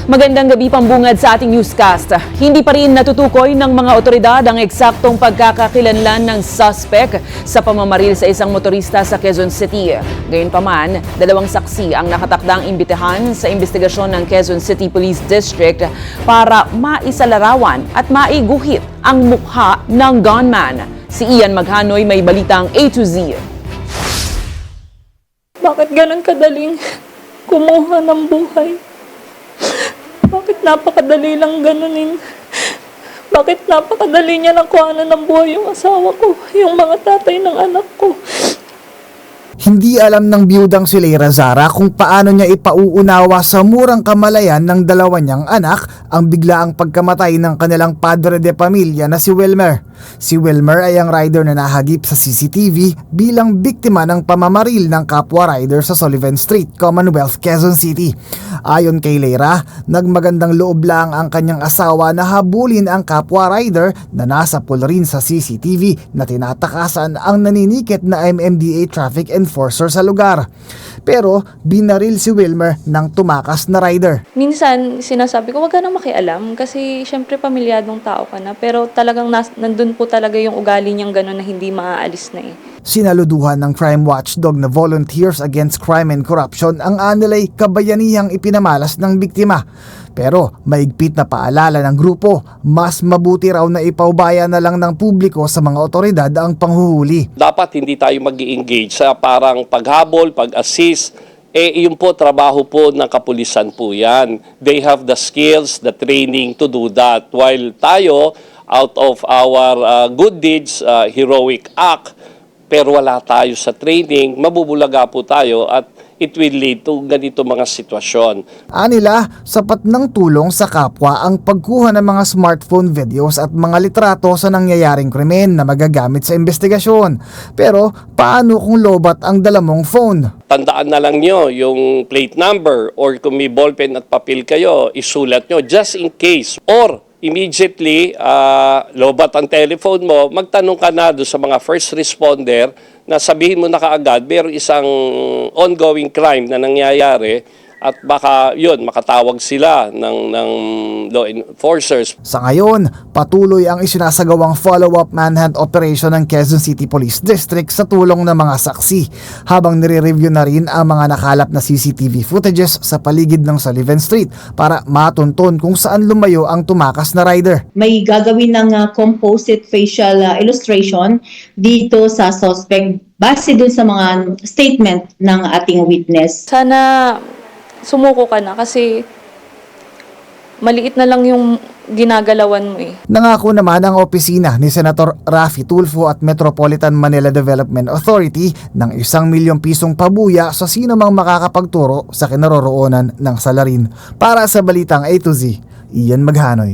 Magandang gabi pambungad sa ating newscast. Hindi pa rin natutukoy ng mga otoridad ang eksaktong pagkakakilanlan ng suspect sa pamamaril sa isang motorista sa Quezon City. Gayunpaman, dalawang saksi ang nakatakdang imbitahan sa investigasyon ng Quezon City Police District para maisalarawan at maiguhit ang mukha ng gunman. Si Ian Maghanoy may balitang A to Z. Bakit ganun kadaling kumuha ng buhay? Bakit napakadali lang ganunin? Bakit napakadali niya lang kuhanan ng buhay yung asawa ko, yung mga tatay ng anak ko? Hindi alam ng biyudang si Leira Zara kung paano niya ipauunawa sa murang kamalayan ng dalawa niyang anak ang biglaang pagkamatay ng kanilang padre de pamilya na si Wilmer. Si Wilmer ay ang rider na nahagip sa CCTV bilang biktima ng pamamaril ng kapwa rider sa Sullivan Street, Commonwealth, Quezon City. Ayon kay Leira, nagmagandang loob lang ang kanyang asawa na habulin ang kapwa rider na nasa pool rin sa CCTV na tinatakasan ang naninikit na MMDA traffic enforcer sa lugar. Pero binaril si Wilmer ng tumakas na rider. Minsan, sinasabi ko, wag ka nang makialam kasi syempre pamilyadong tao ka na. Pero talagang nandun po talaga yung ugali niyang gano'n na hindi maaalis na eh. Sinaluduhan ng crime watchdog na Volunteers Against Crime and Corruption ang anilay kabayanihang ipinamalas ng biktima. Pero maigpit na paalala ng grupo, mas mabuti raw na ipaubaya na lang ng publiko sa mga otoridad ang panghuhuli. Dapat hindi tayo mag-i-engage sa parang paghabol, pag-assist. Yun po, trabaho po ng kapulisan po yan. They have the skills, the training to do that. While tayo, out of our good deeds, heroic act, pero wala tayo sa training, mabubulaga po tayo at it will lead to ganito mga sitwasyon. Anila, sapat ng tulong sa kapwa ang pagkuha ng mga smartphone videos at mga litrato sa nangyayaring krimen na magagamit sa investigasyon. Pero paano kung lobat ang dala mong phone? Tandaan na lang nyo yung plate number or kung may ballpen at papel kayo, isulat nyo just in case. Or immediately, lobat ang telephone mo, magtanong ka na doon sa mga first responder na sabihin mo na kaagad, meron isang ongoing crime na nangyayari at baka yun, makatawag sila ng law enforcers. Sa ngayon, patuloy ang isinasagawang follow-up manhunt operation ng Quezon City Police District sa tulong ng mga saksi, habang nire-review na rin ang mga nakalap na CCTV footages sa paligid ng Sullivan Street para matunton kung saan lumayo ang tumakas na rider. May gagawin ng composite facial illustration dito sa suspect base dun sa mga statement ng ating witness. Sana sumuko ka na kasi maliit na lang yung ginagalawan mo eh. Nangako naman ang opisina ni Senator Raffy Tulfo at Metropolitan Manila Development Authority ng 1 milyong pisong pabuya sa sino mang makakapagturo sa kinaroroonan ng salarin. Para sa Balitang A to Z, Ian Maghanoy.